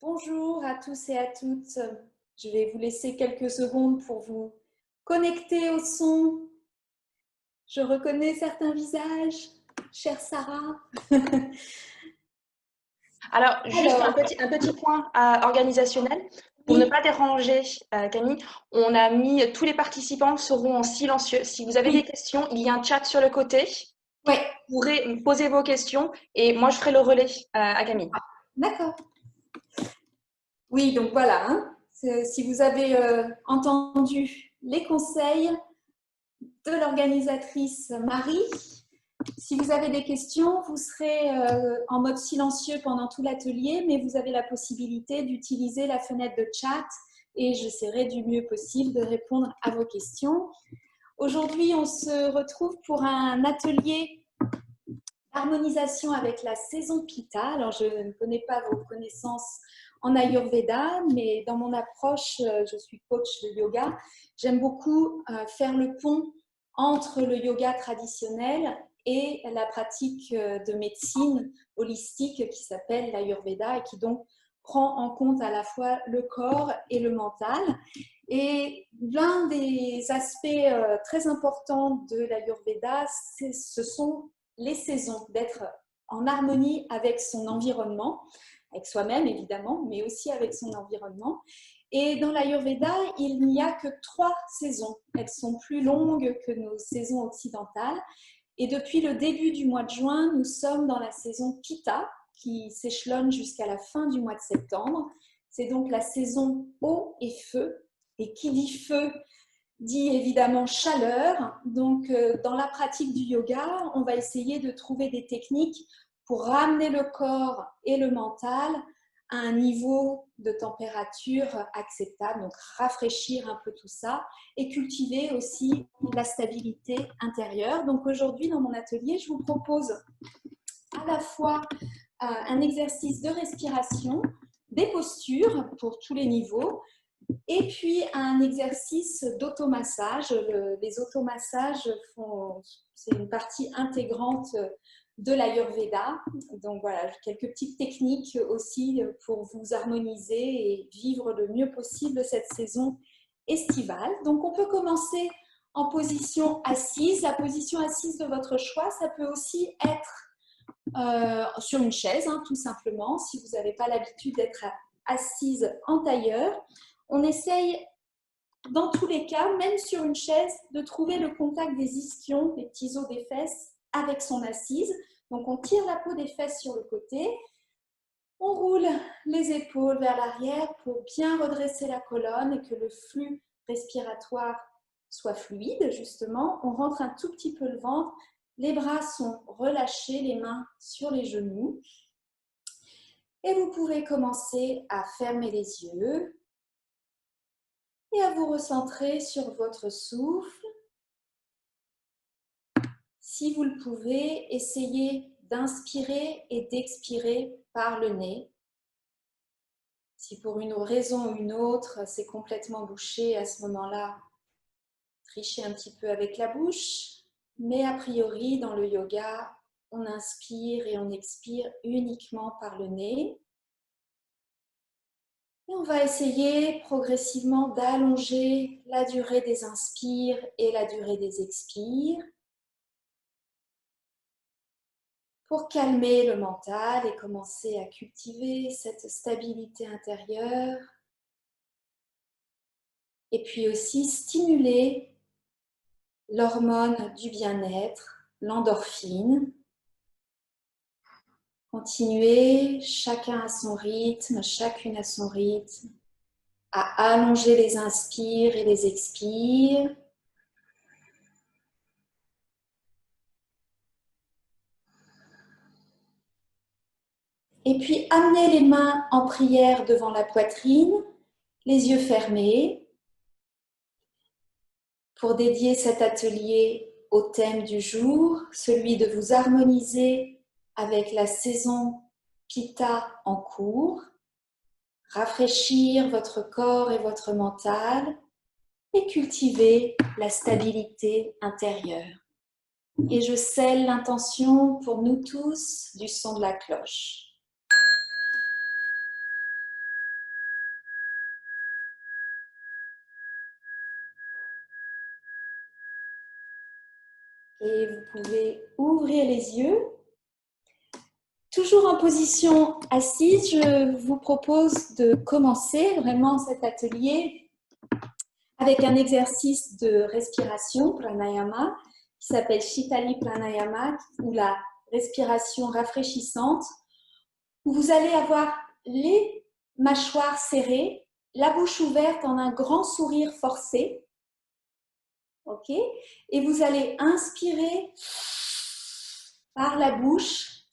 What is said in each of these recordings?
Bonjour à tous et à toutes. Je vais vous laisser quelques secondes pour vous connecter au son. Je reconnais certains visages. Chère Sarah. Alors, juste Alors, un petit point organisationnel. Pour ne oui, pas déranger Camille, on a mis tous les participants seront en silencieux. Si vous avez des oui, questions, il y a un chat sur le côté. ouais, Vous pourrez me poser vos questions et moi je ferai le relais à Camille. d'accord. Oui, donc voilà, hein. Si vous avez entendu les conseils de l'organisatrice Marie, si vous avez des questions, vous serez en mode silencieux pendant tout l'atelier, mais vous avez la possibilité d'utiliser la fenêtre de chat et j'essaierai du mieux possible de répondre à vos questions. Aujourd'hui, on se retrouve pour un atelier d'harmonisation avec la saison Pitta. Alors, je ne connais pas vos connaissances en Ayurveda, mais dans mon approche, je suis coach de yoga. J'aime beaucoup faire le pont entre le yoga traditionnel et la pratique de médecine holistique qui s'appelle l'Ayurveda et qui donc prend en compte à la fois le corps et le mental. Et l'un des aspects très importants de l'Ayurveda, ce sont les saisons, d'être en harmonie avec son environnement, avec soi-même évidemment, mais aussi avec son environnement. Et dans l'Ayurveda, il n'y a que 3 saisons. Elles sont plus longues que nos saisons occidentales. Et depuis le début du mois de juin, nous sommes dans la saison Pitta, qui s'échelonne jusqu'à la fin du mois de septembre. C'est donc la saison eau et feu. Et qui dit feu dit évidemment chaleur. Donc, dans la pratique du yoga, on va essayer de trouver des techniques pour ramener le corps et le mental à un niveau de température acceptable, donc rafraîchir un peu tout ça et cultiver aussi la stabilité intérieure. Donc aujourd'hui, dans mon atelier, je vous propose à la fois un exercice de respiration, des postures pour tous les niveaux, et puis un exercice d'automassage. Les automassages, c'est une partie intégrante de l'Ayurveda. Donc voilà, quelques petites techniques aussi pour vous harmoniser et vivre le mieux possible cette saison estivale. Donc on peut commencer en position assise. La position assise de votre choix, ça peut aussi être sur une chaise, hein, tout simplement, si vous n'avez pas l'habitude d'être assise en tailleur. On essaye, dans tous les cas, même sur une chaise, de trouver le contact des ischions, des petits os des fesses, avec son assise. Donc, on tire la peau des fesses sur le côté. On roule les épaules vers l'arrière pour bien redresser la colonne et que le flux respiratoire soit fluide, justement. On rentre un tout petit peu le ventre. Les bras sont relâchés, les mains sur les genoux. Et vous pouvez commencer à fermer les yeux et à vous recentrer sur votre souffle. Si vous le pouvez, essayez d'inspirer et d'expirer par le nez. Si pour une raison ou une autre, c'est complètement bouché, à ce moment-là, trichez un petit peu avec la bouche. Mais a priori, dans le yoga, on inspire et on expire uniquement par le nez. Et on va essayer progressivement d'allonger la durée des inspires et la durée des expires pour calmer le mental et commencer à cultiver cette stabilité intérieure. Et puis aussi stimuler l'hormone du bien-être, l'endorphine. Continuez, chacun à son rythme, chacune à son rythme, à allonger les inspires et les expires. Et puis amenez les mains en prière devant la poitrine, les yeux fermés, pour dédier cet atelier au thème du jour, celui de vous harmoniser avec la saison Pitta en cours, rafraîchir votre corps et votre mental et cultiver la stabilité intérieure. Et je scelle l'intention pour nous tous du son de la cloche. Et vous pouvez ouvrir les yeux. Toujours en position assise, je vous propose de commencer vraiment cet atelier avec un exercice de respiration, pranayama, qui s'appelle Shitali Pranayama, ou la respiration rafraîchissante, où vous allez avoir les mâchoires serrées, la bouche ouverte en un grand sourire forcé. Ok? Et vous allez inspirer par la bouche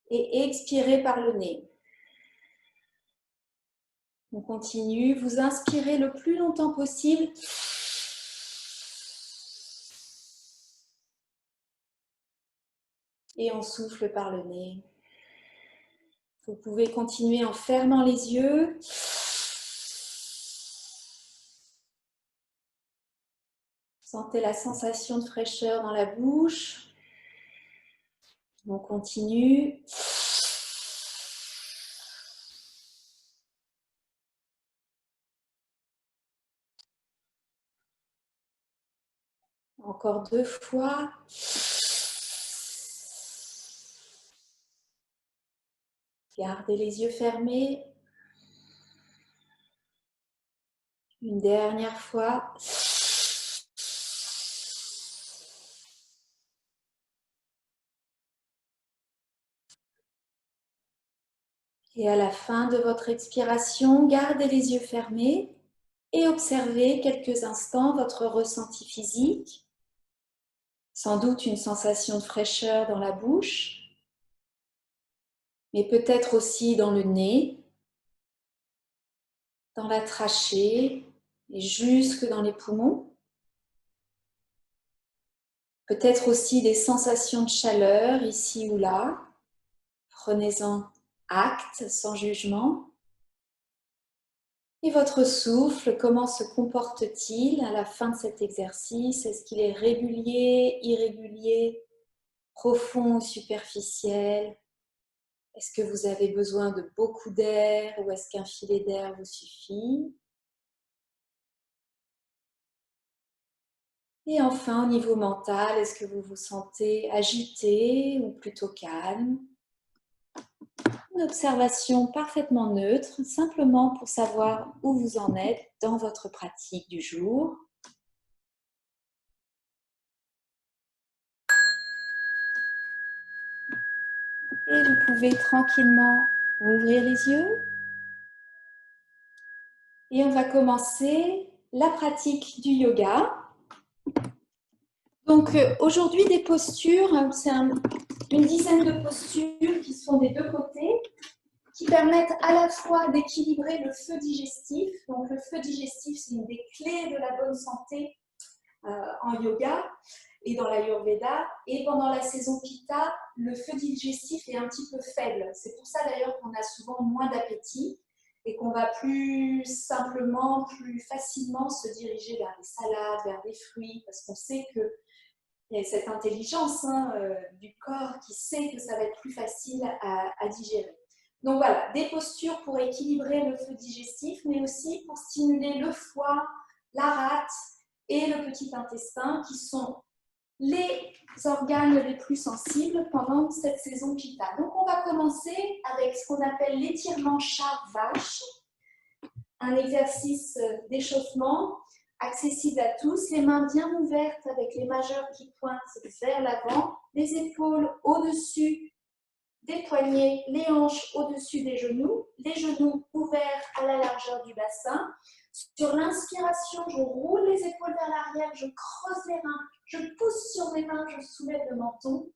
et expirer par le nez. On continue, vous inspirez le plus longtemps possible. Et on souffle par le nez. Vous pouvez continuer en fermant les yeux. Sentez la sensation de fraîcheur dans la bouche. On continue. Encore 2 fois. Gardez les yeux fermés. Une dernière fois. Et à la fin de votre expiration, gardez les yeux fermés et observez quelques instants votre ressenti physique. Sans doute une sensation de fraîcheur dans la bouche, mais peut-être aussi dans le nez, dans la trachée et jusque dans les poumons. Peut-être aussi des sensations de chaleur ici ou là. Prenez-en acte sans jugement. Et votre souffle, comment se comporte-t-il à la fin de cet exercice? Est-ce qu'il est régulier, irrégulier, profond ou superficiel? Est-ce que vous avez besoin de beaucoup d'air ou est-ce qu'un filet d'air vous suffit? Et enfin, au niveau mental, est-ce que vous vous sentez agité ou plutôt calme? Une observation parfaitement neutre, simplement pour savoir où vous en êtes dans votre pratique du jour. Et vous pouvez tranquillement ouvrir les yeux. Et on va commencer la pratique du yoga. Donc aujourd'hui, des postures, c'est une dizaine de postures qui sont des deux côtés, qui permettent à la fois d'équilibrer le feu digestif. Donc le feu digestif, c'est une des clés de la bonne santé en yoga et dans l'Ayurveda. Et pendant la saison Pitta, le feu digestif est un petit peu faible. C'est pour ça d'ailleurs qu'on a souvent moins d'appétit et qu'on va plus simplement, plus facilement se diriger vers des salades, vers des fruits, parce qu'on sait que il y a cette intelligence du corps qui sait que ça va être plus facile à digérer. Donc voilà, des postures pour équilibrer le feu digestif, mais aussi pour stimuler le foie, la rate et le petit intestin, qui sont les organes les plus sensibles pendant cette saison Pitta. Donc on va commencer avec ce qu'on appelle l'étirement chat-vache, un exercice d'échauffement accessible à tous, les mains bien ouvertes avec les majeurs qui pointent vers l'avant, les épaules au-dessus des poignets, les hanches au-dessus des genoux, les genoux ouverts à la largeur du bassin. Sur l'inspiration, je roule les épaules vers l'arrière, je creuse les reins, je pousse sur mes mains, je soulève le menton.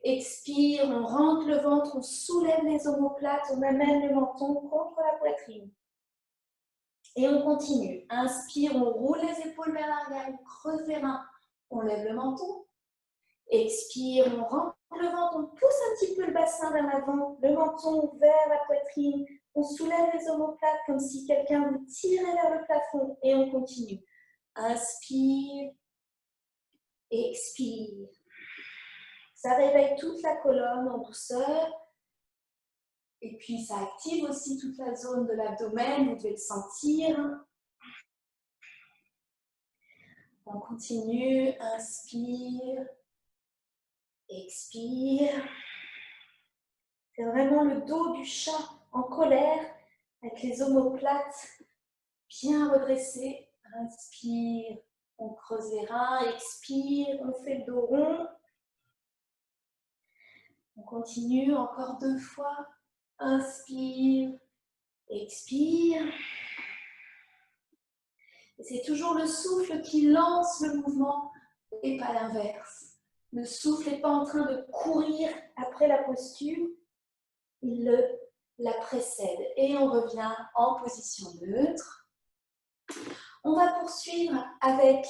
Expire, on rentre le ventre, on soulève les omoplates, on amène le menton contre la poitrine. Et on continue. Inspire, on roule les épaules vers l'arrière, on creuse les reins, on lève le menton. Expire, on rentre le ventre, on pousse un petit peu le bassin vers l'avant, le menton vers la poitrine, on soulève les omoplates comme si quelqu'un vous tirait vers le plafond et on continue. Inspire, expire. Ça réveille toute la colonne en douceur. Et puis ça active aussi toute la zone de l'abdomen, vous devez le sentir. On continue, inspire, expire. C'est vraiment le dos du chat en colère, avec les omoplates bien redressés. Inspire, on creuse les reins, expire, on fait le dos rond. On continue encore 2 fois. Inspire, expire. Et c'est toujours le souffle qui lance le mouvement et pas l'inverse. Le souffle n'est pas en train de courir après la posture, il la précède. Et on revient en position neutre. On va poursuivre avec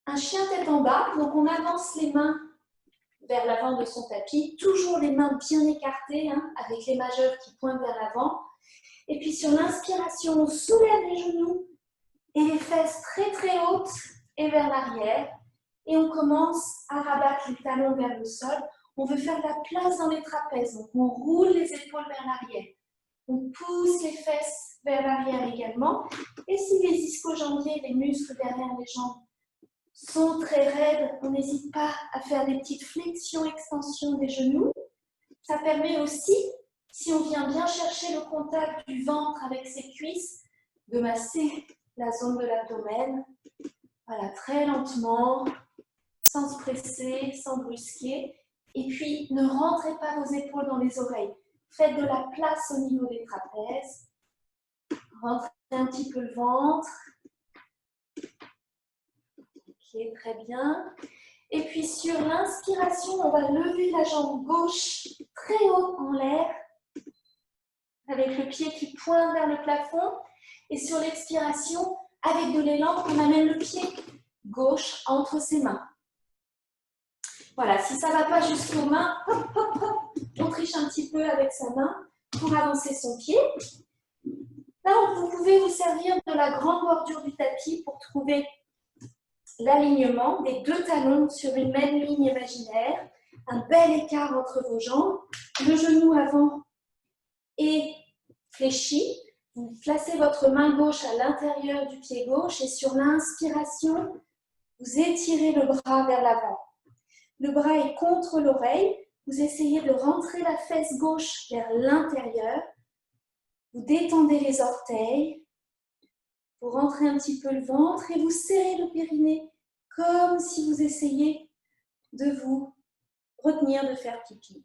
un chien tête en bas. Donc on avance les mains vers l'avant de son tapis, toujours les mains bien écartées, hein, avec les majeurs qui pointent vers l'avant. Et puis sur l'inspiration, on soulève les genoux et les fesses très très hautes et vers l'arrière. Et on commence à rabattre les talons vers le sol. On veut faire de la place dans les trapèzes, donc on roule les épaules vers l'arrière. On pousse les fesses vers l'arrière également. Et si les ischio-jambiers, les muscles derrière les jambes, sont très raides, on n'hésite pas à faire des petites flexions-extensions des genoux. Ça permet aussi, si on vient bien chercher le contact du ventre avec ses cuisses, de masser la zone de l'abdomen. Voilà, très lentement, sans se presser, sans brusquer. Et puis, ne rentrez pas vos épaules dans les oreilles. Faites de la place au niveau des trapèzes. Rentrez un petit peu le ventre. Ok, très bien. Et puis, sur l'inspiration, on va lever la jambe gauche très haut en l'air, avec le pied qui pointe vers le plafond. Et sur l'expiration, avec de l'élan, on amène le pied gauche entre ses mains. Voilà, si ça ne va pas jusqu'aux mains, hop, hop, hop, on triche un petit peu avec sa main pour avancer son pied. Là, vous pouvez vous servir de la grande bordure du tapis pour trouver l'alignement des 2 talons sur une même ligne imaginaire. Un bel écart entre vos jambes. Le genou avant est fléchi. Vous placez votre main gauche à l'intérieur du pied gauche et sur l'inspiration, vous étirez le bras vers l'avant. Le bras est contre l'oreille. Vous essayez de rentrer la fesse gauche vers l'intérieur. Vous détendez les orteils. Vous rentrez un petit peu le ventre et vous serrez le périnée comme si vous essayiez de vous retenir de faire pipi.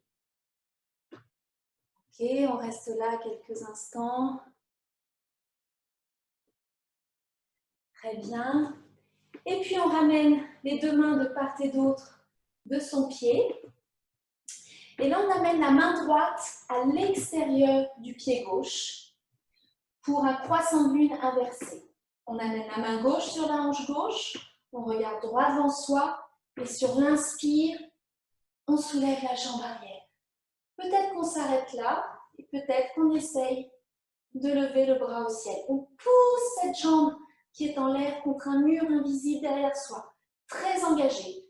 Ok, on reste là quelques instants. Très bien. Et puis on ramène les 2 mains de part et d'autre de son pied. Et là, on amène la main droite à l'extérieur du pied gauche pour un croissant lune inversé. On amène la main gauche sur la hanche gauche, on regarde droit devant soi et sur l'inspire, on soulève la jambe arrière. Peut-être qu'on s'arrête là et peut-être qu'on essaye de lever le bras au ciel. On pousse cette jambe qui est en l'air contre un mur invisible derrière soi, très engagé.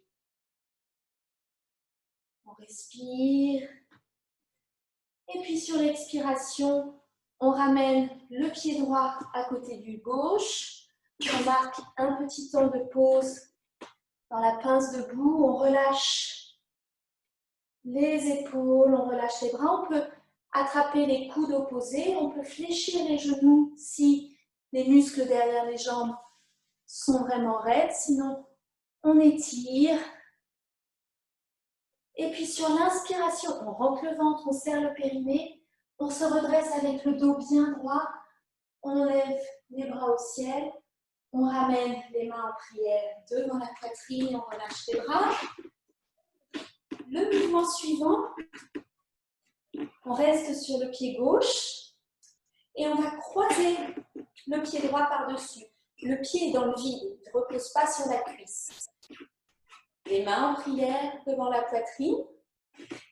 On respire. Et puis sur l'expiration, on ramène le pied droit à côté du gauche. On marque un petit temps de pause dans la pince debout. On relâche les épaules, on relâche les bras. On peut attraper les coudes opposés. On peut fléchir les genoux si les muscles derrière les jambes sont vraiment raides. Sinon, on étire. Et puis sur l'inspiration, on rentre le ventre, on serre le périnée. On se redresse avec le dos bien droit. On lève les bras au ciel. On ramène les mains en prière devant la poitrine. On relâche les bras. Le mouvement suivant, on reste sur le pied gauche et on va croiser le pied droit par-dessus. Le pied est dans le vide, il ne repose pas sur la cuisse. Les mains en prière devant la poitrine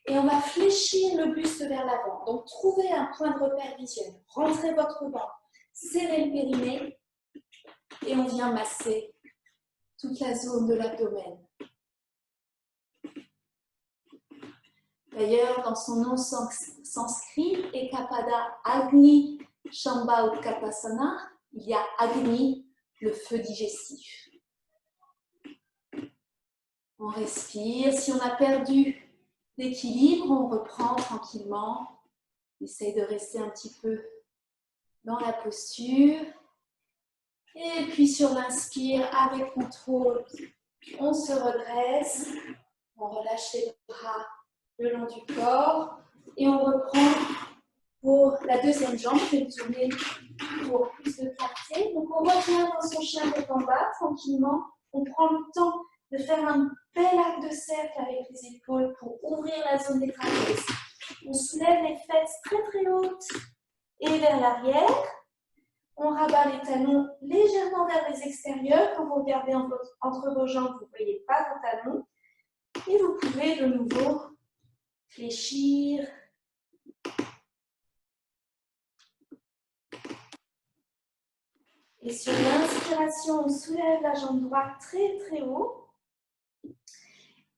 et on va fléchir le buste vers l'avant. Donc, trouvez un point de repère visuel. Rentrez votre ventre, serrez le périnée et on vient masser toute la zone de l'abdomen. D'ailleurs, dans son nom sanskrit, Ekapada Agni Shambha Utkatasana, il y a Agni, le feu digestif. On respire. Si on a perdu l'équilibre, on reprend tranquillement. On essaye de rester un petit peu dans la posture. Et puis sur l'inspire, avec contrôle, on se redresse. On relâche les bras le long du corps. Et on reprend pour la deuxième jambe. Je vais tourner pour plus de clarté. Donc on revient dans son chien tête en bas, tranquillement. On prend le temps de faire un bel arc de cercle avec les épaules pour ouvrir la zone des trapèzes. On soulève les fesses très très hautes et vers l'arrière. On rabat les talons légèrement vers les extérieurs. Quand vous regardez entre vos jambes, vous ne voyez pas vos talons. Et vous pouvez de nouveau fléchir. Et sur l'inspiration, on soulève la jambe droite très très haut.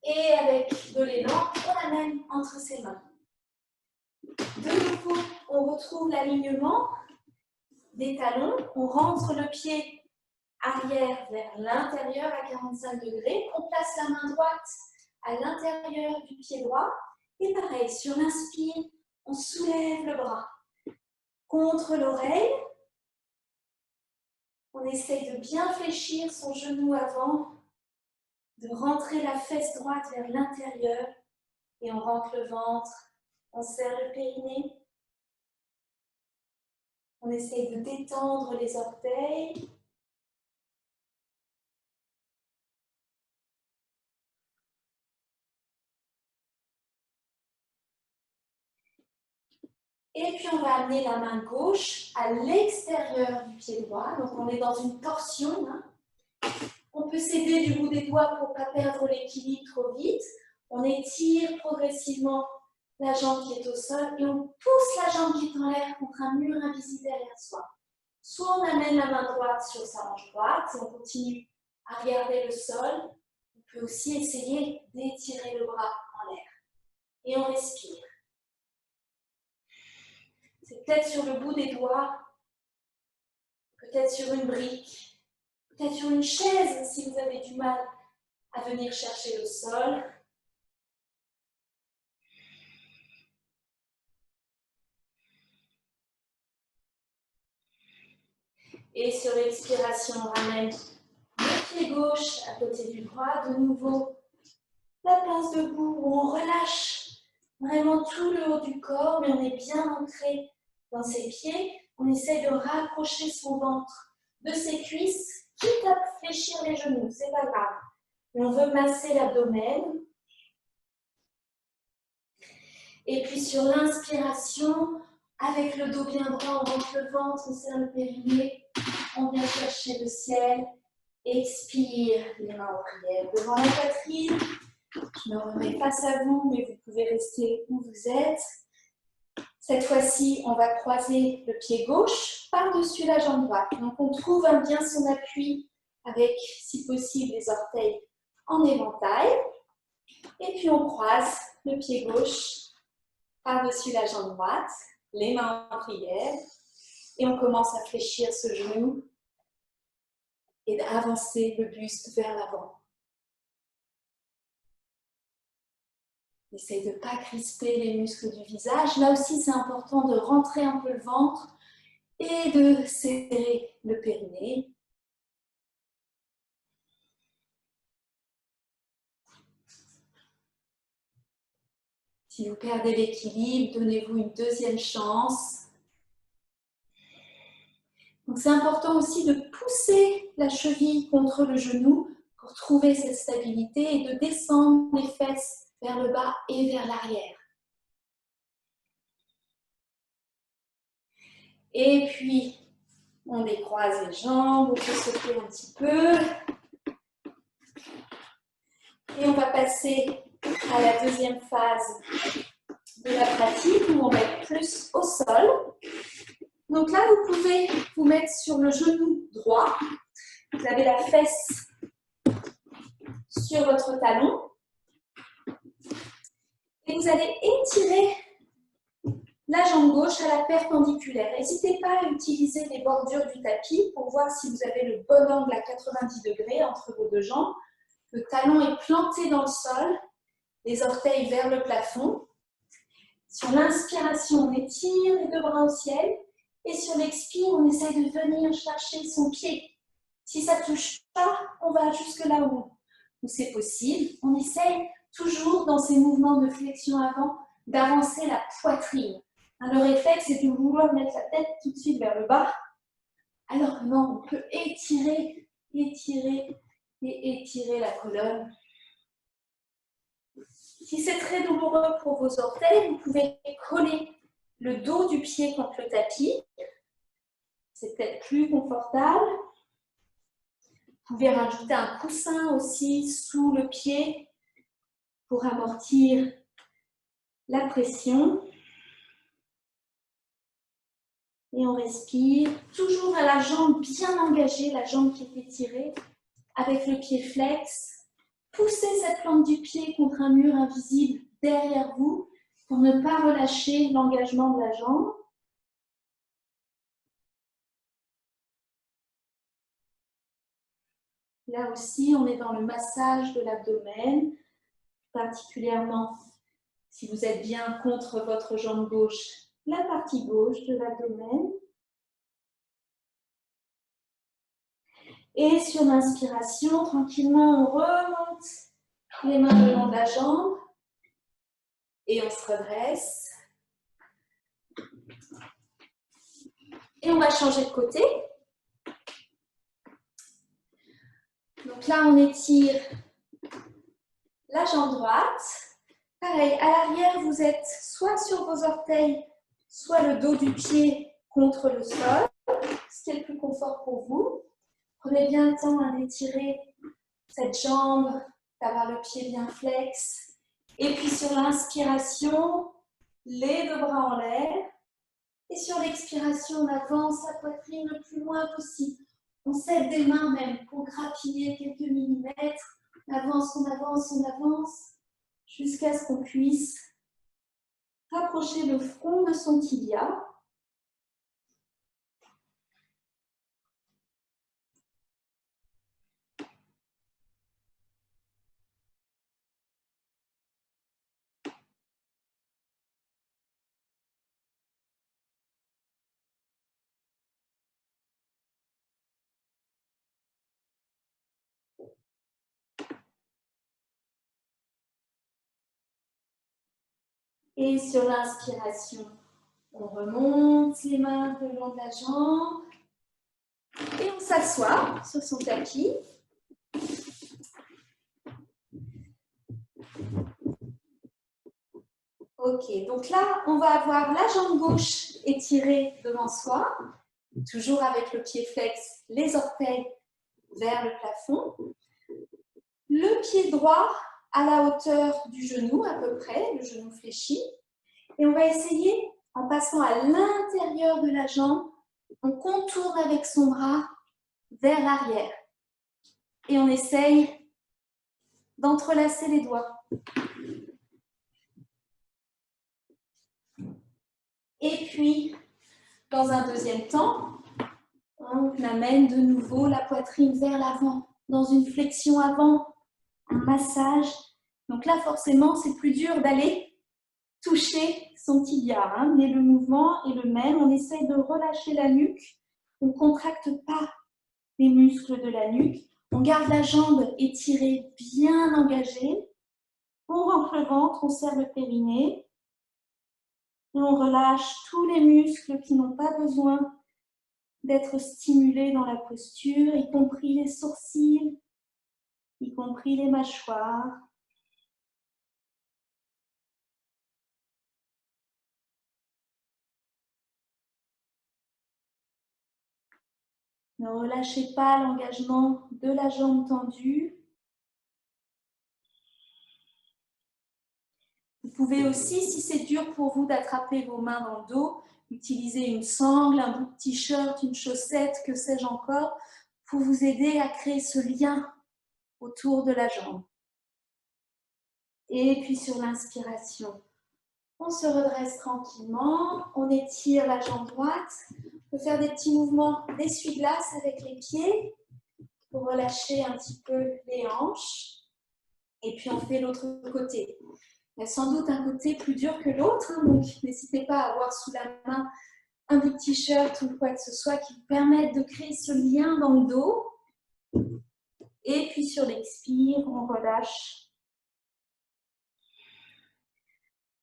Et avec de l'élan, on l'amène entre ses mains. De nouveau, on retrouve l'alignement des talons. On rentre le pied arrière vers l'intérieur à 45 degrés. On place la main droite à l'intérieur du pied droit. Et pareil, sur l'inspire, on soulève le bras contre l'oreille. On essaye de bien fléchir son genou avant, de rentrer la fesse droite vers l'intérieur et on rentre le ventre, on serre le périnée. On essaye de détendre les orteils. Et puis on va amener la main gauche à l'extérieur du pied droit. Donc on est dans une torsion. On peut s'aider du bout des doigts pour ne pas perdre l'équilibre trop vite. On étire progressivement la jambe qui est au sol et on pousse la jambe qui est en l'air contre un mur invisible derrière soi. Soit on amène la main droite sur sa hanche droite et on continue à regarder le sol. On peut aussi essayer d'étirer le bras en l'air. Et on respire. C'est peut-être sur le bout des doigts, peut-être sur une brique, peut-être sur une chaise si vous avez du mal à venir chercher le sol. Et sur l'expiration, on ramène le pied gauche à côté du droit. De nouveau, la place debout où on relâche vraiment tout le haut du corps, mais on est bien ancré dans ses pieds. On essaie de rapprocher son ventre de ses cuisses, quitte à fléchir les genoux, c'est pas grave. Mais on veut masser l'abdomen. Et puis sur l'inspiration, avec le dos bien droit, on rentre le ventre, on serre le périnée, on vient chercher le ciel. Expire, les mains en prière devant la poitrine. Je me remets face à vous, mais vous pouvez rester où vous êtes. Cette fois-ci, on va croiser le pied gauche par-dessus la jambe droite. Donc, on trouve bien son appui avec, si possible, les orteils en éventail. Et puis, on croise le pied gauche par-dessus la jambe droite, les mains en prière. Et on commence à fléchir ce genou et d'avancer le buste vers l'avant. Essaye de ne pas crisper les muscles du visage. Là aussi, c'est important de rentrer un peu le ventre et de serrer le périnée. Si vous perdez l'équilibre, donnez-vous une deuxième chance. Donc, c'est important aussi de pousser la cheville contre le genou pour trouver cette stabilité et de descendre les fesses vers le bas et vers l'arrière. Et puis, on décroise les jambes, on peut sauter un petit peu. Et on va passer à la deuxième phase de la pratique où on va être plus au sol. Donc là, vous pouvez vous mettre sur le genou droit. Vous avez la fesse sur votre talon. Et vous allez étirer la jambe gauche à la perpendiculaire. N'hésitez pas à utiliser les bordures du tapis pour voir si vous avez le bon angle à 90 degrés entre vos deux jambes. Le talon est planté dans le sol, les orteils vers le plafond. Sur l'inspiration, on étire les deux bras au ciel. Et sur l'expire, on essaie de venir chercher son pied. Si ça ne touche pas, on va jusque là où c'est possible. On essaye toujours dans ces mouvements de flexion avant d'avancer la poitrine. Le réflexe, c'est de vouloir mettre la tête tout de suite vers le bas. Alors non, on peut étirer, étirer et étirer la colonne. Si c'est très douloureux pour vos orteils, vous pouvez coller le dos du pied contre le tapis. C'est peut-être plus confortable. Vous pouvez rajouter un coussin aussi sous le pied pour amortir la pression. Et on respire, toujours à la jambe bien engagée, la jambe qui est étirée, avec le pied flex. Poussez cette plante du pied contre un mur invisible derrière vous pour ne pas relâcher l'engagement de la jambe. Là aussi, on est dans le massage de l'abdomen, particulièrement si vous êtes bien contre votre jambe gauche, la partie gauche de l'abdomen. Et sur l'inspiration, tranquillement, on remonte les mains le long de la jambe et on se redresse. Et on va changer de côté. Donc là, on étire la jambe droite. Pareil, à l'arrière, vous êtes soit sur vos orteils, soit le dos du pied contre le sol, ce qui est le plus confort pour vous. Prenez bien le temps d'étirer cette jambe, d'avoir le pied bien flex. Et puis sur l'inspiration, les deux bras en l'air. Et sur l'expiration, on avance la poitrine le plus loin possible. On s'aide des mains même pour grappiller quelques millimètres. On avance, jusqu'à ce qu'on puisse rapprocher le front de son tibia. Et sur l'inspiration, on remonte les mains le long de la jambe et on s'assoit sur son tapis. Ok, donc là, on va avoir la jambe gauche étirée devant soi, toujours avec le pied flex, les orteils vers le plafond. Le pied droit à la hauteur du genou, à peu près, le genou fléchi. Et on va essayer, en passant à l'intérieur de la jambe, on contourne avec son bras vers l'arrière. Et on essaye d'entrelacer les doigts. Et puis, dans un deuxième temps, on amène de nouveau la poitrine vers l'avant, dans une flexion avant, un massage. Donc là, forcément, c'est plus dur d'aller toucher son tibia, mais le mouvement est le même. On essaye de relâcher la nuque. On ne contracte pas les muscles de la nuque. On garde la jambe étirée, bien engagée. On rentre le ventre, on serre le périnée. Et on relâche tous les muscles qui n'ont pas besoin d'être stimulés dans la posture, y compris les sourcils, y compris les mâchoires. Ne relâchez pas l'engagement de la jambe tendue. Vous pouvez aussi, si c'est dur pour vous d'attraper vos mains dans le dos, utiliser une sangle, un bout de t-shirt, une chaussette, que sais-je encore, pour vous aider à créer ce lien autour de la jambe. Et puis sur l'inspiration, on se redresse tranquillement, on étire la jambe droite. On peut faire des petits mouvements d'essuie-glace avec les pieds pour relâcher un petit peu les hanches. Et puis on fait l'autre côté. Il y a sans doute un côté plus dur que l'autre, hein, donc n'hésitez pas à avoir sous la main un bout de t-shirt ou quoi que ce soit qui vous permette de créer ce lien dans le dos. Et puis sur l'expire, on relâche.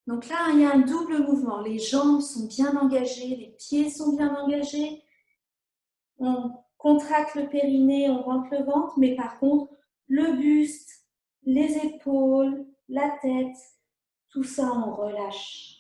Donc là, il y a un double mouvement. Les jambes sont bien engagées, les pieds sont bien engagés. On contracte le périnée, on rentre le ventre, mais par contre, le buste, les épaules, la tête, tout ça, on relâche.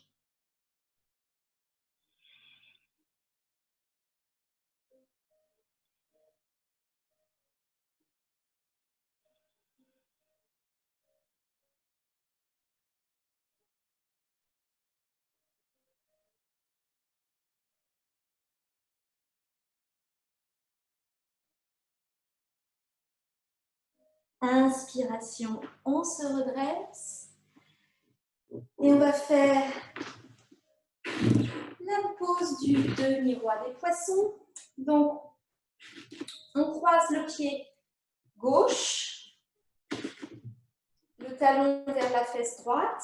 Inspiration, on se redresse et on va faire la pose du demi-roi des poissons. Donc, on croise le pied gauche, le talon vers la fesse droite,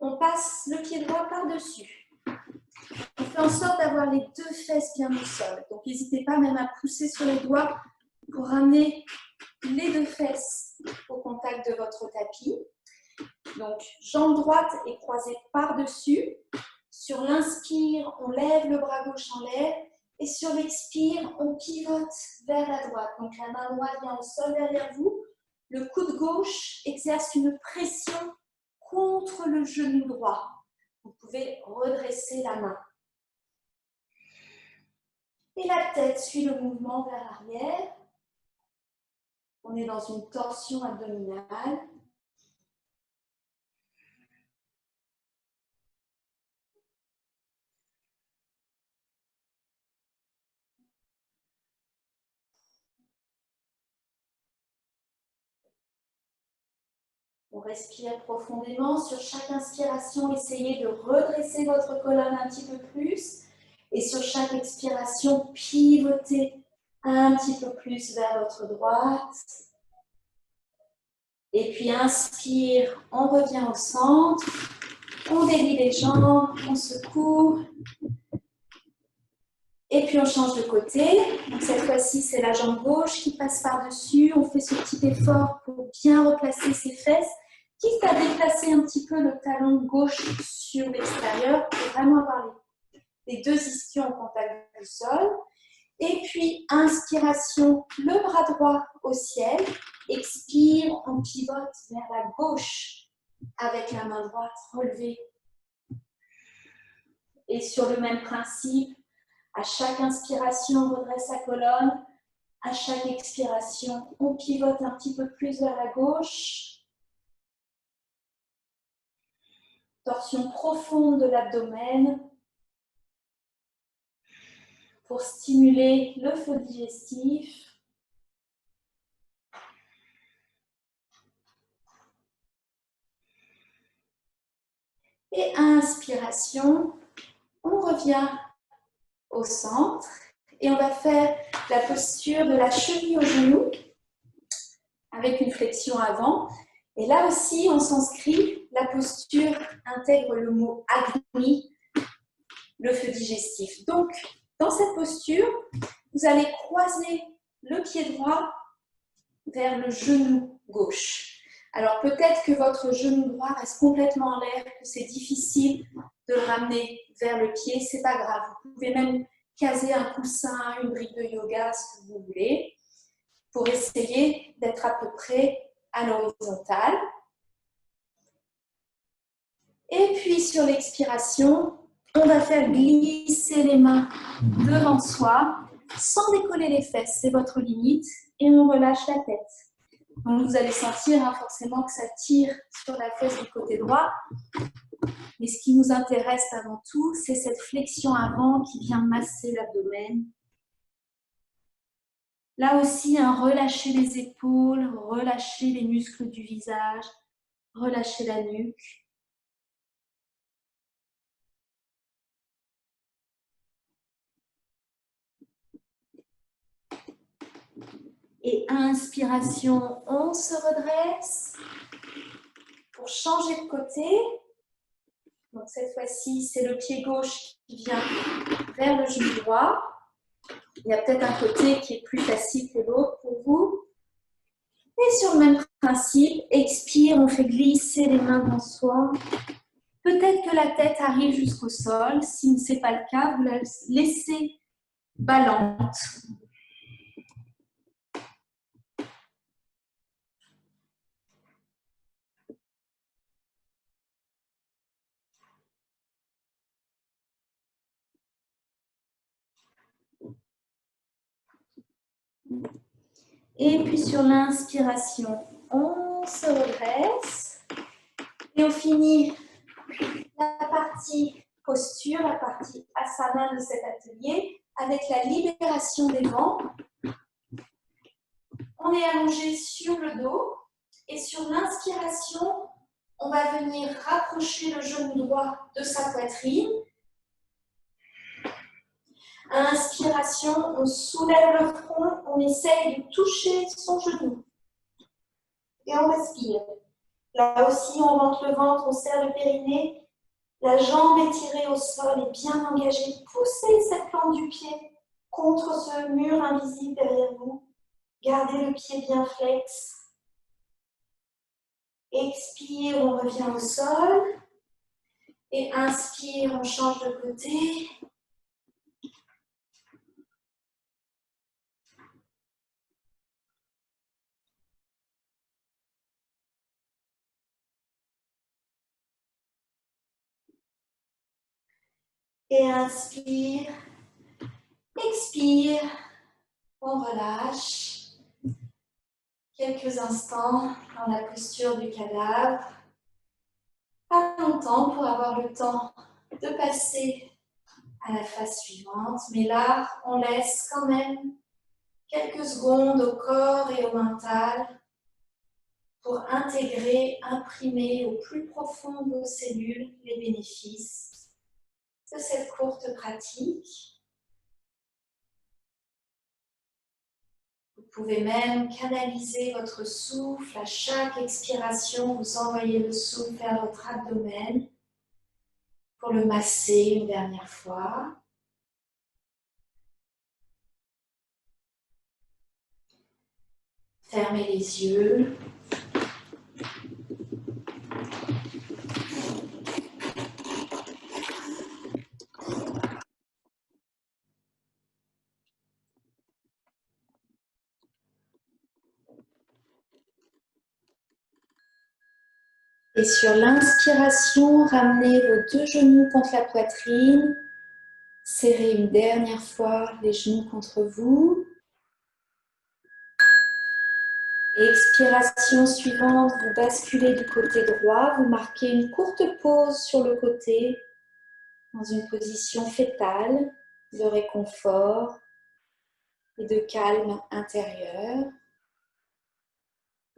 on passe le pied droit par-dessus. On fait en sorte d'avoir les deux fesses bien au sol. Donc, n'hésitez pas même à pousser sur les doigts pour ramener les deux fesses au contact de votre tapis. Donc, jambe droite est croisée par-dessus. Sur l'inspire, on lève le bras gauche en l'air. Et sur l'expire, on pivote vers la droite. Donc, la main droite vient au sol derrière vous. Le coude gauche exerce une pression contre le genou droit. Vous pouvez redresser la main. Et la tête suit le mouvement vers l'arrière. On est dans une torsion abdominale. On respire profondément. Sur chaque inspiration, essayez de redresser votre colonne un petit peu plus. Et sur chaque expiration, pivotez un petit peu plus vers votre droite. Et puis inspire, on revient au centre. On délie les jambes, on secoue. Et puis on change de côté. Donc cette fois-ci, c'est la jambe gauche qui passe par-dessus. On fait ce petit effort pour bien replacer ses fesses, quitte à déplacer un petit peu le talon gauche sur l'extérieur pour vraiment avoir les deux ischions en contact du sol. Et puis, inspiration, le bras droit au ciel. Expire, on pivote vers la gauche avec la main droite relevée. Et sur le même principe, à chaque inspiration, on redresse sa colonne. À chaque expiration, on pivote un petit peu plus vers la gauche. Torsion profonde de l'abdomen pour stimuler le feu digestif. Et inspiration, on revient au centre et on va faire la posture de la cheville au genou avec une flexion avant. Et là aussi, en sanskrit, la posture intègre le mot agni, le feu digestif. Donc, dans cette posture, vous allez croiser le pied droit vers le genou gauche. Alors, peut-être que votre genou droit reste complètement en l'air, que c'est difficile de le ramener vers le pied, c'est pas grave. Vous pouvez même caser un coussin, une brique de yoga, ce que vous voulez, pour essayer d'être à peu près à l'horizontale. Et puis, sur l'expiration, on va faire glisser les mains devant soi, sans décoller les fesses, c'est votre limite, et on relâche la tête. Donc, vous allez sentir forcément que ça tire sur la fesse du côté droit. Mais ce qui nous intéresse avant tout, c'est cette flexion avant qui vient masser l'abdomen. Là aussi, relâchez les épaules, relâchez les muscles du visage, relâchez la nuque. Et inspiration, on se redresse. pour changer de côté. Donc cette fois-ci, c'est le pied gauche qui vient vers le genou droit. Il y a peut-être un côté qui est plus facile que l'autre pour vous. Et sur le même principe, expire, on fait glisser les mains devant soi. Peut-être que la tête arrive jusqu'au sol. Si ce n'est pas le cas, vous la laissez ballante. Et puis sur l'inspiration, on se redresse. Et on finit la partie posture, la partie asana de cet atelier, avec la libération des vents. On est allongé sur le dos et sur l'inspiration, on va venir rapprocher le genou droit de sa poitrine. À l'inspiration, on soulève le front, on essaye de toucher son genou. Et on respire. Là aussi, on rentre le ventre, on serre le périnée. La jambe étirée au sol et bien engagée. Poussez cette plante du pied contre ce mur invisible derrière vous. Gardez le pied bien flex. Expire, on revient au sol. Et inspire, on change de côté. Et inspire. Expire. On relâche. Quelques instants dans la posture du cadavre. Pas longtemps pour avoir le temps de passer à la phase suivante. Mais là, on laisse quand même quelques secondes au corps et au mental pour intégrer, imprimer au plus profond de vos cellules les bénéfices de cette courte pratique. Vous pouvez même canaliser votre souffle à chaque expiration, vous envoyez le souffle vers votre abdomen pour le masser une dernière fois. Fermez les yeux. Et sur l'inspiration, ramenez vos deux genoux contre la poitrine. Serrez une dernière fois les genoux contre vous. Expiration suivante, vous basculez du côté droit. Vous marquez une courte pause sur le côté dans une position fétale de réconfort et de calme intérieur.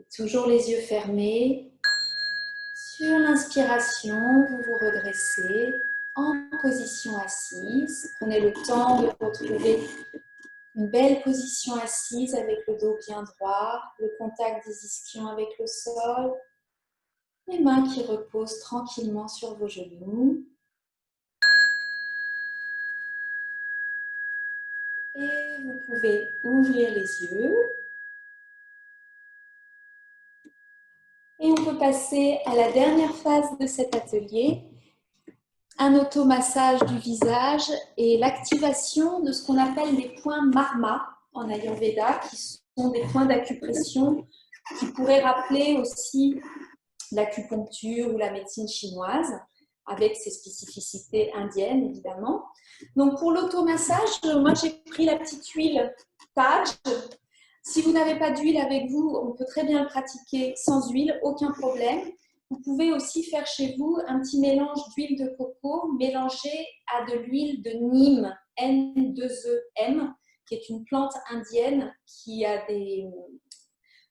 Et toujours les yeux fermés. Sur l'inspiration, vous vous redressez en position assise. Prenez le temps de retrouver une belle position assise avec le dos bien droit, le contact des ischions avec le sol, les mains qui reposent tranquillement sur vos genoux. Et vous pouvez ouvrir les yeux. Et on peut passer à la dernière phase de cet atelier, un automassage du visage et l'activation de ce qu'on appelle les points marma en Ayurveda, qui sont des points d'acupression qui pourraient rappeler aussi l'acupuncture ou la médecine chinoise, avec ses spécificités indiennes évidemment. Donc pour l'automassage, moi j'ai pris la petite huile Taj. Si vous n'avez pas d'huile avec vous, on peut très bien le pratiquer sans huile, aucun problème. Vous pouvez aussi faire chez vous un petit mélange d'huile de coco mélangé à de l'huile de Neem, N2EM, qui est une plante indienne qui a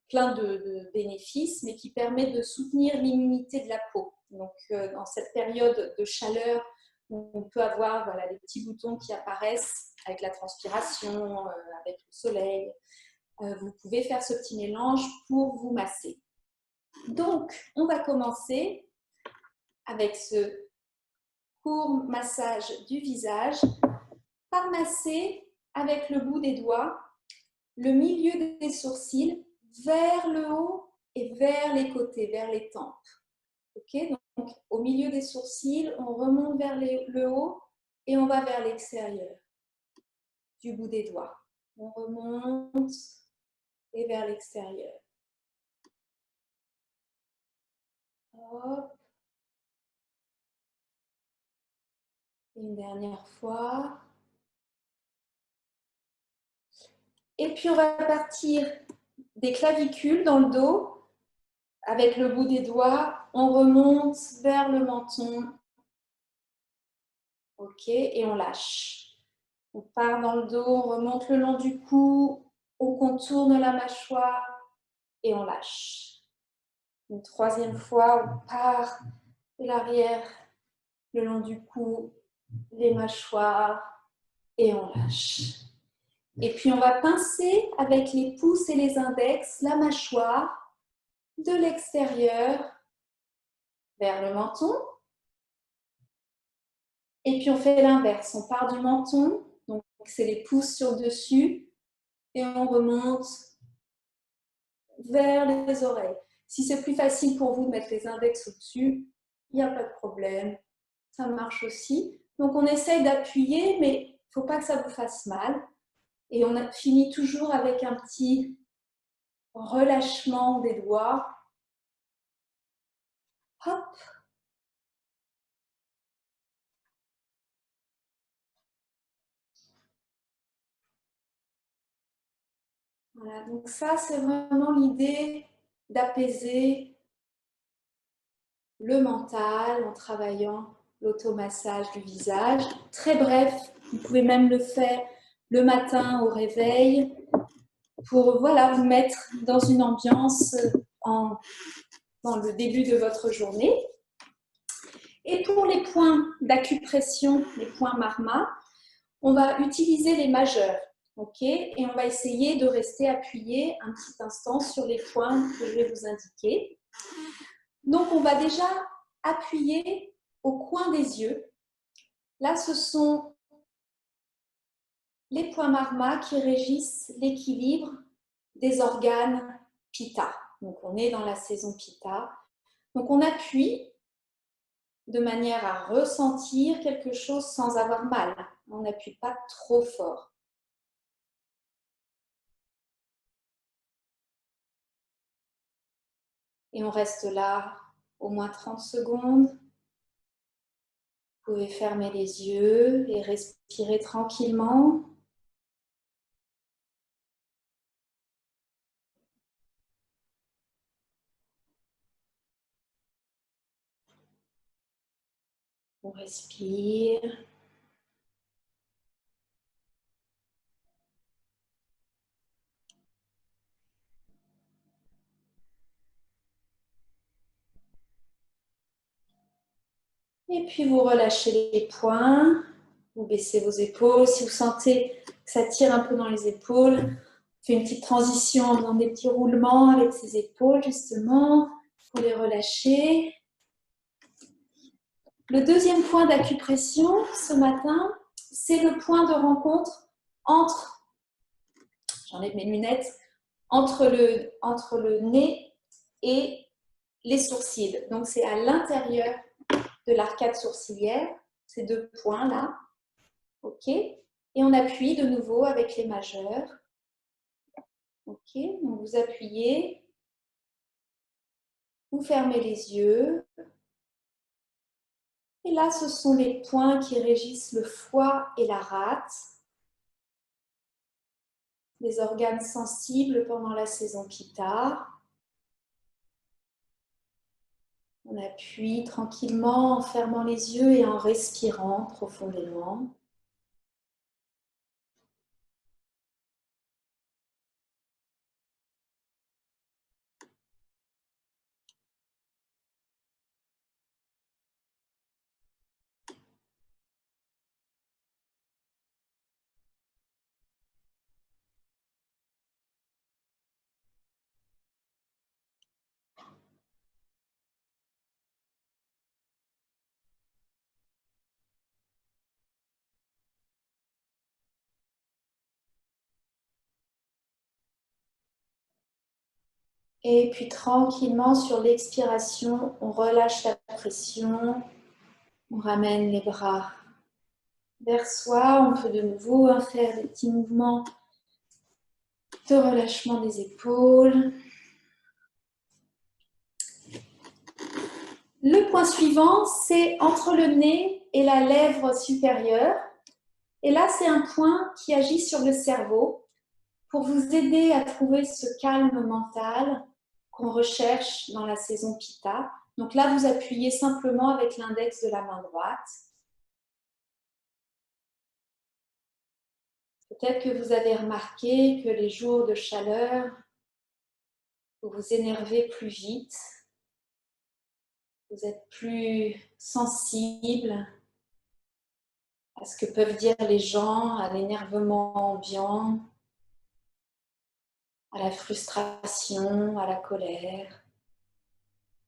plein de bénéfices, mais qui permet de soutenir l'immunité de la peau. Donc, dans cette période de chaleur où on peut avoir voilà, des petits boutons qui apparaissent avec la transpiration, avec le soleil, vous pouvez faire ce petit mélange pour vous masser. Donc, on va commencer avec ce court massage du visage par masser avec le bout des doigts le milieu des sourcils vers le haut et vers les côtés, vers les tempes. Okay, donc, au milieu des sourcils, on remonte vers le haut et on va vers l'extérieur du bout des doigts. On remonte et vers l'extérieur. Hop. Une dernière fois. Et puis, on va partir des clavicules dans le dos. Avec le bout des doigts, on remonte vers le menton. Ok, et on lâche. On part dans le dos, on remonte le long du cou, on contourne la mâchoire et on lâche. Une troisième fois, on part de l'arrière, le long du cou, les mâchoires et on lâche. Et puis on va pincer avec les pouces et les index la mâchoire de l'extérieur vers le menton. Et puis on fait l'inverse, on part du menton, donc c'est les pouces sur le dessus, et on remonte vers les oreilles. Si c'est plus facile pour vous de mettre les index au-dessus, il n'y a pas de problème, ça marche aussi. Donc on essaye d'appuyer, mais il ne faut pas que ça vous fasse mal. Et on finit toujours avec un petit relâchement des doigts. Hop. Voilà, donc ça c'est vraiment l'idée d'apaiser le mental en travaillant l'automassage du visage. Très bref, vous pouvez même le faire le matin au réveil pour voilà, vous mettre dans une ambiance dans le début de votre journée. Et pour les points d'acupression, les points marma, on va utiliser les majeurs. Okay, et on va essayer de rester appuyé un petit instant sur les points que je vais vous indiquer. Donc, on va déjà appuyer au coin des yeux. Là, ce sont les points marma qui régissent l'équilibre des organes pitta. Donc, on est dans la saison pitta. Donc, on appuie de manière à ressentir quelque chose sans avoir mal. On n'appuie pas trop fort. Et on reste là au moins 30 secondes. Vous pouvez fermer les yeux et respirer tranquillement. On respire. Et puis vous relâchez les poings. Vous baissez vos épaules. Si vous sentez que ça tire un peu dans les épaules, faites une petite transition en faisant des petits roulements avec ses épaules, justement, pour les relâcher. Le deuxième point d'acupression ce matin, c'est le point de rencontre entre, j'enlève mes lunettes, entre le nez et les sourcils. Donc c'est à l'intérieur de l'arcade sourcilière, ces deux points-là. OK. Et on appuie de nouveau avec les majeurs. OK. Donc vous appuyez, vous fermez les yeux. Et là, ce sont les points qui régissent le foie et la rate, les organes sensibles pendant la saison pitta. On appuie tranquillement en fermant les yeux et en respirant profondément. Et puis tranquillement, sur l'expiration, on relâche la pression. On ramène les bras vers soi. On peut de nouveau faire des petits mouvements de relâchement des épaules. Le point suivant, c'est entre le nez et la lèvre supérieure. Et là, c'est un point qui agit sur le cerveau pour vous aider à trouver ce calme mental qu'on recherche dans la saison Pitta. Donc là, vous appuyez simplement avec l'index de la main droite. Peut-être que vous avez remarqué que les jours de chaleur, vous vous énervez plus vite, vous êtes plus sensible à ce que peuvent dire les gens, à l'énervement ambiant, à la frustration, à la colère.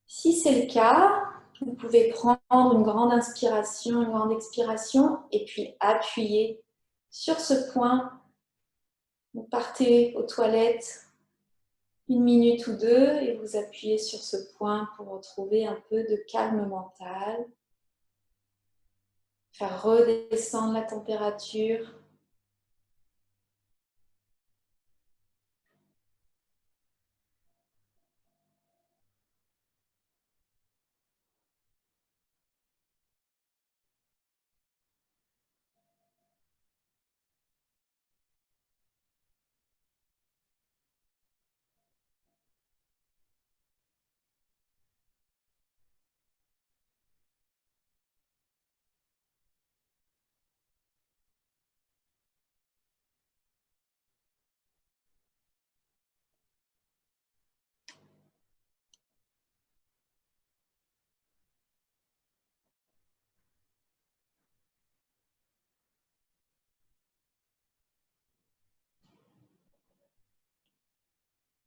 Si c'est le cas, vous pouvez prendre une grande inspiration, une grande expiration et puis appuyer sur ce point. Vous partez aux toilettes 1 minute ou 2 et vous appuyez sur ce point pour retrouver un peu de calme mental. Faire redescendre la température.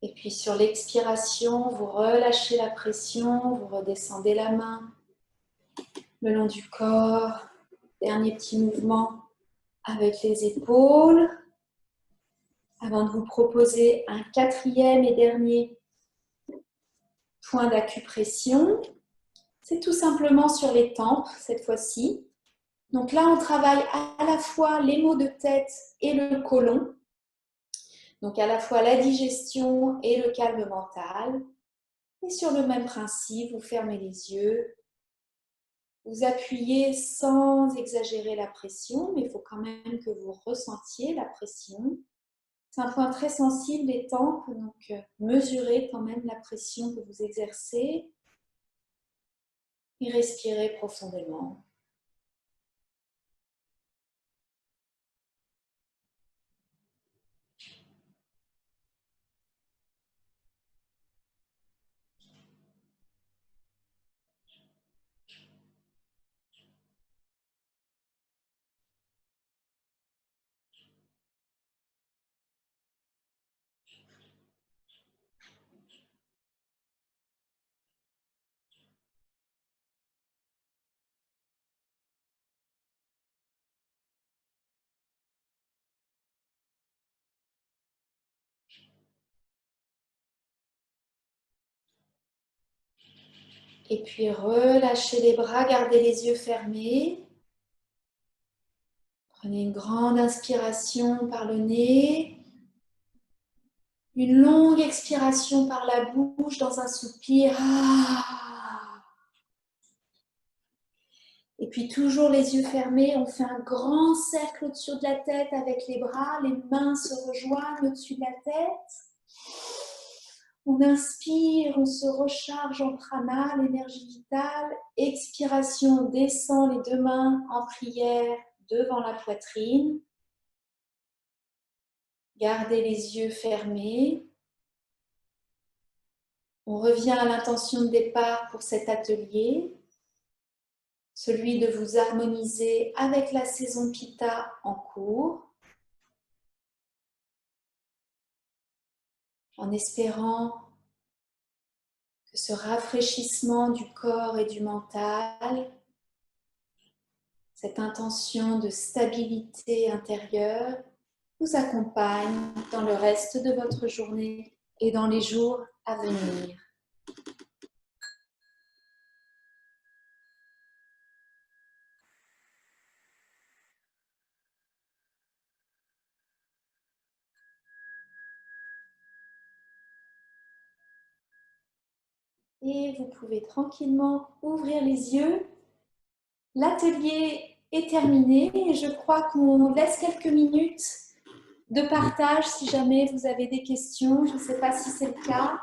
Et puis sur l'expiration, vous relâchez la pression, vous redescendez la main le long du corps. Dernier petit mouvement avec les épaules. Avant de vous proposer un 4e et dernier point d'acupression, c'est tout simplement sur les tempes cette fois-ci. Donc là, on travaille à la fois les maux de tête et le côlon. Donc à la fois la digestion et le calme mental. Et sur le même principe, vous fermez les yeux. Vous appuyez sans exagérer la pression, mais il faut quand même que vous ressentiez la pression. C'est un point très sensible, les tempes, donc mesurez quand même la pression que vous exercez et respirez profondément. Et puis relâchez les bras, gardez les yeux fermés. Prenez une grande inspiration par le nez. Une longue expiration par la bouche dans un soupir. Et puis toujours les yeux fermés, on fait un grand cercle au-dessus de la tête avec les bras, les mains se rejoignent au-dessus de la tête. On inspire, on se recharge en prana, l'énergie vitale. Expiration, on descend les 2 mains en prière devant la poitrine. Gardez les yeux fermés. On revient à l'intention de départ pour cet atelier, celui de vous harmoniser avec la saison Pitta en cours, en espérant que ce rafraîchissement du corps et du mental, cette intention de stabilité intérieure vous accompagne dans le reste de votre journée et dans les jours à venir. Et vous pouvez tranquillement ouvrir les yeux. L'atelier est terminé et je crois qu'on laisse quelques minutes de partage si jamais vous avez des questions. Je ne sais pas si c'est le cas.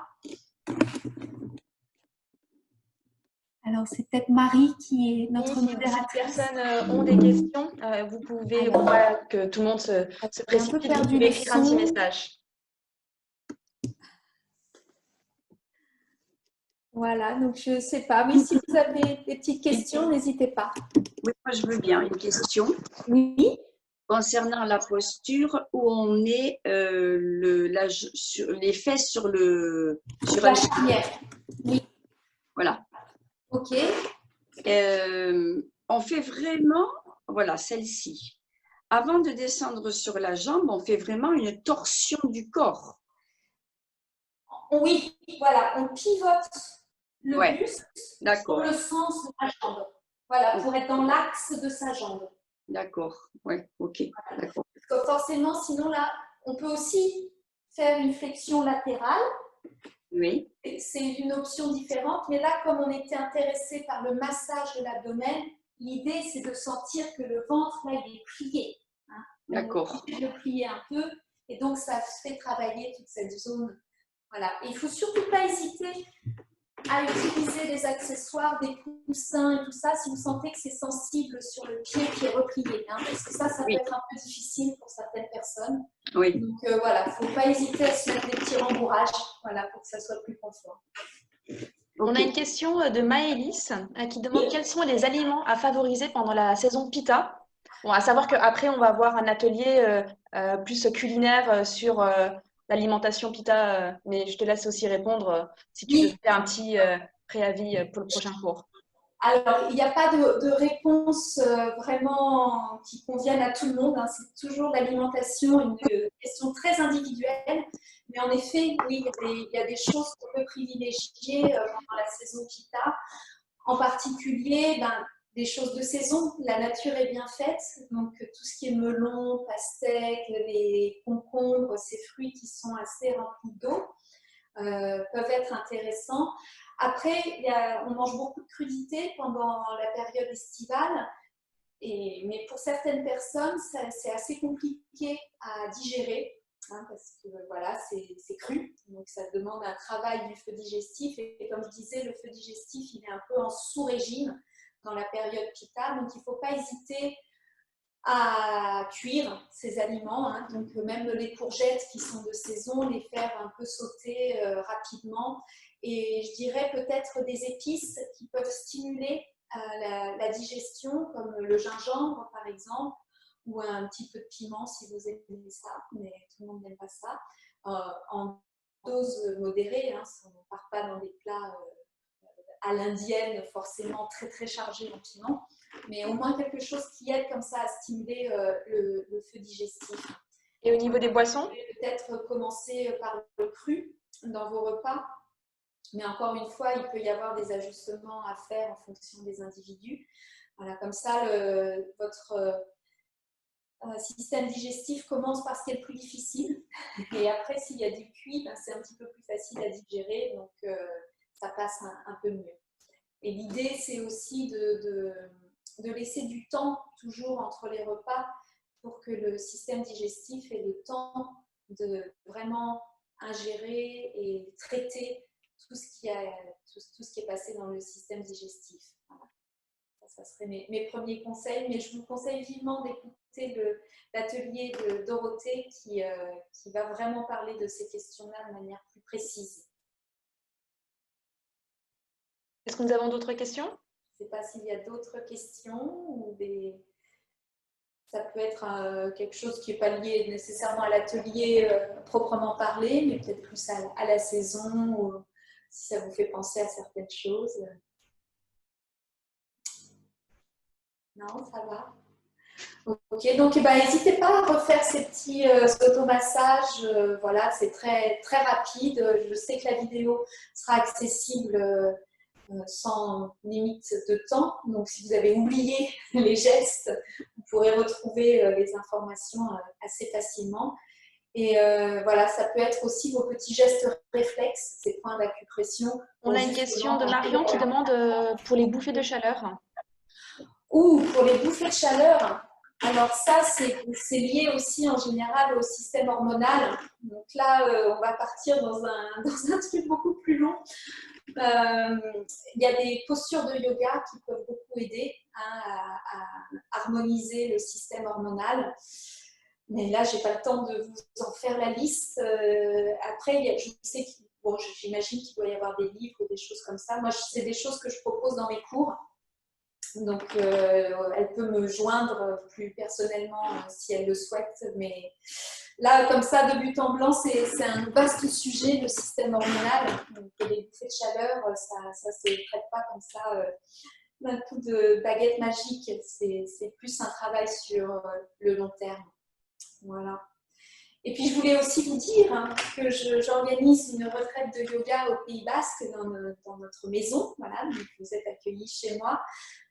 Alors, c'est peut-être Marie qui est notre modératrice. Si les personnes ont des questions, vous pouvez, voilà, que tout le monde se précipite, vous pouvez écrire un petit message. Voilà, donc je ne sais pas. Oui, si vous avez des petites questions, n'hésitez pas. Oui, moi je veux bien une question. Oui. Concernant la posture où on est les fesses sur la charnière. Oui. Voilà. Ok. On fait vraiment, voilà, celle-ci. Avant de descendre sur la jambe, on fait vraiment une torsion du corps. Oui, voilà, on pivote le buste sur le sens de la jambe. Voilà, pour être dans l'axe de sa jambe. D'accord, ouais, ok. Voilà. Parce que forcément, sinon là, on peut aussi faire une flexion latérale. Oui. C'est une option différente, mais là, comme on était intéressé par le massage de l'abdomen, l'idée c'est de sentir que le ventre là il est plié. Hein. D'accord. On le plier un peu, et donc ça fait travailler toute cette zone. Voilà. Et il ne faut surtout pas hésiter à utiliser des accessoires, des coussins et tout ça, si vous sentez que c'est sensible sur le pied qui est replié. Hein, parce que ça peut être un peu difficile pour certaines personnes. Oui. Donc voilà, il ne faut pas hésiter à se mettre des petits rembourrages, voilà, pour que ça soit plus confort. On a une question de Maëlys qui demande quels sont les aliments à favoriser pendant la saison Pitta. Bon, à savoir qu'après, on va avoir un atelier plus culinaire sur l'alimentation Pitta, mais je te laisse aussi répondre si tu veux faire un petit préavis pour le prochain cours. Alors, il n'y a pas de réponse vraiment qui convienne à tout le monde. Hein. C'est toujours l'alimentation, une question très individuelle. Mais en effet, oui, il y a des choses qu'on peut privilégier pendant la saison Pitta. En particulier, des choses de saison. La nature est bien faite. Donc, tout ce qui est melon, pastèque, les concombres, ces fruits qui sont assez remplis d'eau peuvent être intéressants. Après, on mange beaucoup de crudités pendant la période estivale, mais pour certaines personnes, c'est assez compliqué à digérer, hein, parce que voilà, c'est cru, donc ça demande un travail du feu digestif, et comme je disais, le feu digestif, il est un peu en sous-régime dans la période Pitta, donc il ne faut pas hésiter à cuire ces aliments, hein. Donc même les courgettes qui sont de saison, les faire un peu sauter rapidement, et je dirais peut-être des épices qui peuvent stimuler la digestion, comme le gingembre par exemple, ou un petit peu de piment si vous aimez ça, mais tout le monde n'aime pas ça, en dose modérée, hein, on ne part pas dans des plats à l'indienne forcément très très chargés en piment, mais au moins quelque chose qui aide comme ça à stimuler le feu digestif. Et au niveau des boissons, peut-être commencer par le cru dans vos repas, mais encore une fois, il peut y avoir des ajustements à faire en fonction des individus. Voilà, comme ça, votre système digestif commence par ce qui est le plus difficile, et après, s'il y a du cuit, c'est un petit peu plus facile à digérer, donc ça passe un peu mieux. Et l'idée, c'est aussi de laisser du temps toujours entre les repas pour que le système digestif ait le temps de vraiment ingérer et traiter tout ce qui est passé dans le système digestif. Voilà. Ça serait mes premiers conseils, mais je vous conseille vivement d'écouter l'atelier de Dorothée qui va vraiment parler de ces questions-là de manière plus précise. Est-ce que nous avons d'autres questions? Je ne sais pas s'il y a d'autres questions ou ça peut être quelque chose qui n'est pas lié nécessairement à l'atelier proprement parlé, mais peut-être plus à la saison, ou si ça vous fait penser à certaines choses. Non, ça va. Ok, donc n'hésitez pas à refaire ces petits automassages. Voilà, c'est très, très rapide. Je sais que la vidéo sera accessible sans limite de temps. Donc, si vous avez oublié les gestes, vous pourrez retrouver les informations assez facilement. Et voilà, ça peut être aussi vos petits gestes réflexes, ces points d'acupression. On a une question de Marion qui demande pour les bouffées de chaleur. Ou pour les bouffées de chaleur, alors ça, c'est lié aussi en général au système hormonal. Donc là, on va partir dans un truc beaucoup plus long. Il y a des postures de yoga qui peuvent beaucoup aider à harmoniser le système hormonal. Mais là, je n'ai pas le temps de vous en faire la liste. Après, je sais j'imagine qu'il doit y avoir des livres ou des choses comme ça. Moi, c'est des choses que je propose dans mes cours. Donc, elle peut me joindre plus personnellement si elle le souhaite. Mais là, comme ça, de but en blanc, c'est un vaste sujet, le système hormonal. Donc, les bouffées de chaleur, ça ne se traite pas comme ça d'un coup de baguette magique. C'est plus un travail sur le long terme. Voilà. Et puis, je voulais aussi vous dire que j'organise une retraite de yoga au Pays Basque dans notre maison. Voilà, donc vous êtes accueillis chez moi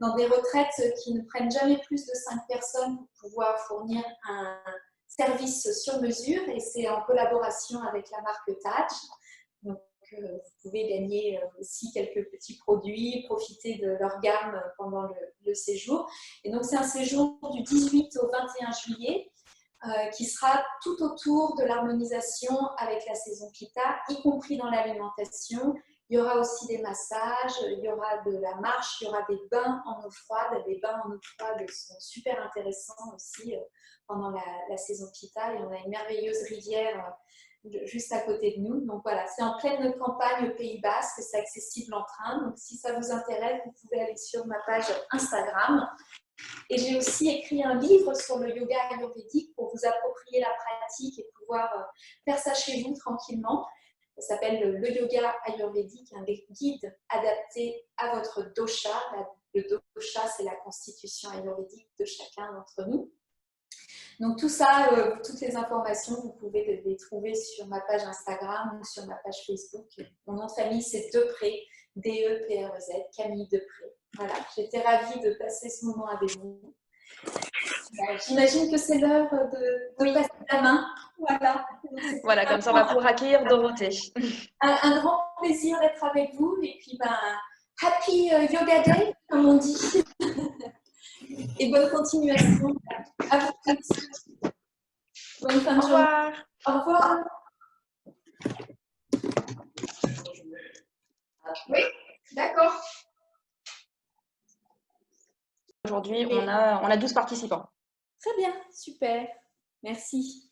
dans des retraites qui ne prennent jamais plus de 5 personnes pour pouvoir fournir un service sur mesure. Et c'est en collaboration avec la marque Taj. Donc, vous pouvez gagner aussi quelques petits produits, profiter de leur gamme pendant le séjour. Et donc, c'est un séjour du 18 au 21 juillet. Qui sera tout autour de l'harmonisation avec la saison Pitta, y compris dans l'alimentation. Il y aura aussi des massages, il y aura de la marche, il y aura des bains en eau froide. Les bains en eau froide sont super intéressants aussi pendant la saison Pitta. Et on a une merveilleuse rivière juste à côté de nous. Donc voilà, c'est en pleine campagne au Pays Basque, c'est accessible en train. Donc si ça vous intéresse, vous pouvez aller sur ma page Instagram. Et j'ai aussi écrit un livre sur le yoga ayurvédique pour vous approprier la pratique et pouvoir faire ça chez vous tranquillement. Ça s'appelle le yoga ayurvédique, un guide adapté à votre dosha. Le dosha, c'est la constitution ayurvédique de chacun d'entre nous. Donc tout ça, toutes les informations, vous pouvez les trouver sur ma page Instagram ou sur ma page Facebook. Mon nom de famille, c'est Deprez, D-E-P-R-E-Z, Camille Deprez. Voilà, j'étais ravie de passer ce moment avec vous. J'imagine que c'est l'heure de passer la main. Voilà. Voilà, comme ça on va pouvoir accueillir Dorothée. Un grand plaisir d'être avec vous et puis happy yoga day, comme on dit. Et bonne continuation à vous tous. Bonne fin de journée. Au revoir. Oui, d'accord. Aujourd'hui, on a 12 participants. Très bien, super. Merci.